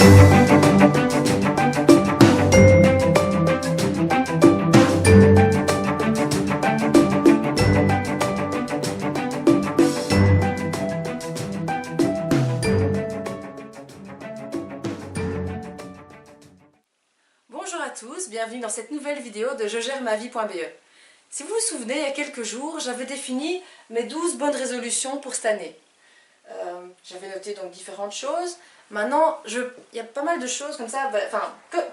Bonjour à tous, bienvenue dans cette nouvelle vidéo de jegèremavie.be. Si vous vous souvenez, il y a quelques jours, j'avais défini mes 12 bonnes résolutions pour cette année. J'avais noté donc différentes choses. Maintenant, il y a pas mal de choses comme ça,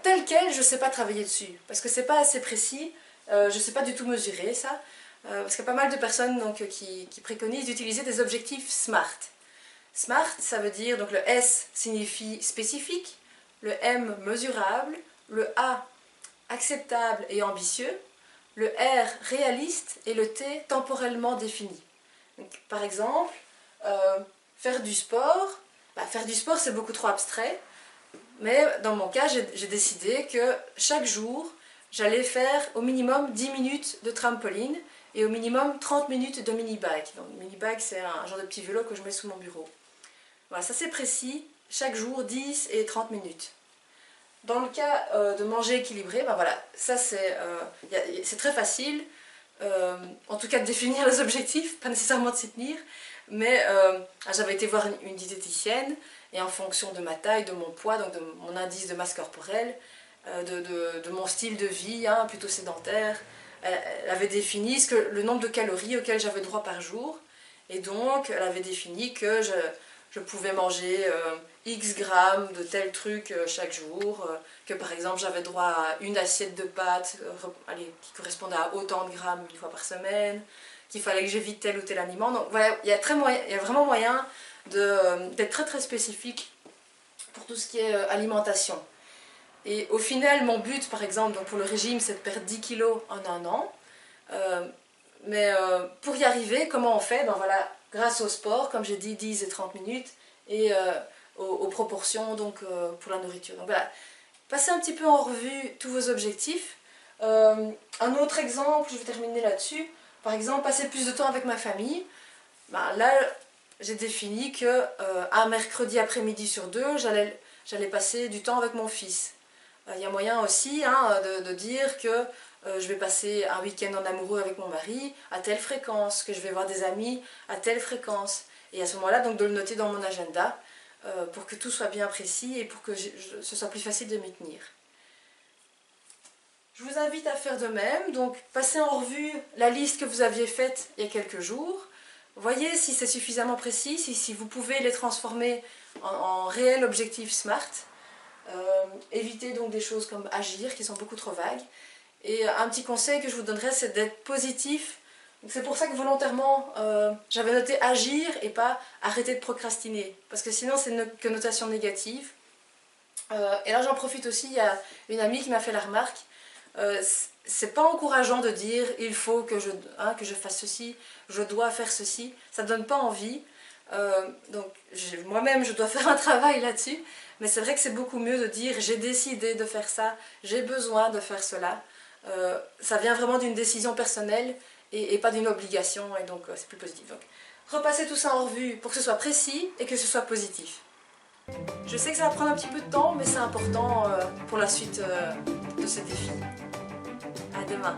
telles quelles, je ne sais pas travailler dessus, parce que c'est pas assez précis, je ne sais pas du tout mesurer ça, parce qu'il y a pas mal de personnes donc, qui préconisent d'utiliser des objectifs SMART. SMART, ça veut dire, donc le S signifie spécifique, le M mesurable, le A acceptable et ambitieux, le R réaliste et le T temporellement défini. Donc, par exemple, faire du sport, c'est beaucoup trop abstrait, mais dans mon cas j'ai décidé que chaque jour j'allais faire au minimum 10 minutes de trampoline et au minimum 30 minutes de mini-bike. Donc mini-bike c'est un genre de petit vélo que je mets sous mon bureau. Voilà, ça c'est précis, chaque jour 10 et 30 minutes. Dans le cas de manger équilibré, ça c'est très facile, en tout cas de définir les objectifs, pas nécessairement de s'y tenir, mais j'avais été voir une diététicienne et en fonction de ma taille, de mon poids, donc de mon indice de masse corporelle, de mon style de vie, plutôt sédentaire, elle avait défini le nombre de calories auxquelles j'avais droit par jour, et donc elle avait défini que je pouvais manger X grammes de tel truc chaque jour, que par exemple j'avais droit à une assiette de pâtes qui correspondait à autant de grammes une fois par semaine, qu'il fallait que j'évite tel ou tel aliment. Donc voilà, il y a vraiment moyen d'être très très spécifique pour tout ce qui est alimentation. Et au final, mon but par exemple donc pour le régime, c'est de perdre 10 kilos en un an. Mais pour y arriver, comment on fait? Grâce au sport, comme j'ai dit, 10 et 30 minutes, et aux proportions donc, pour la nourriture. Donc voilà, passez un petit peu en revue tous vos objectifs. Un autre exemple, je vais terminer là-dessus, par exemple, passer plus de temps avec ma famille. Là, j'ai défini que un mercredi après-midi sur deux, j'allais passer du temps avec mon fils. Il y a moyen aussi de dire que je vais passer un week-end en amoureux avec mon mari à telle fréquence, que je vais voir des amis à telle fréquence. Et à ce moment-là, donc de le noter dans mon agenda pour que tout soit bien précis et pour que ce soit plus facile de m'y tenir. Je vous invite à faire de même, donc passez en revue la liste que vous aviez faite il y a quelques jours. Voyez si c'est suffisamment précis, si vous pouvez les transformer en réels objectifs SMART. Évitez donc des choses comme agir qui sont beaucoup trop vagues. Et un petit conseil que je vous donnerais, c'est d'être positif. C'est pour ça que volontairement j'avais noté agir et pas arrêter de procrastiner, parce que sinon c'est une connotation négative. Et là j'en profite aussi, il y a une amie qui m'a fait la remarque, c'est pas encourageant de dire il faut que je fasse ceci, je dois faire ceci, ça donne pas envie. Donc moi-même je dois faire un travail là-dessus, mais c'est vrai que c'est beaucoup mieux de dire j'ai décidé de faire ça, j'ai besoin de faire cela. Ça vient vraiment d'une décision personnelle et pas d'une obligation, et donc c'est plus positif. Donc repassez tout ça en revue pour que ce soit précis et que ce soit positif. Je sais que ça va prendre un petit peu de temps, mais c'est important pour la suite de ce défi. À demain.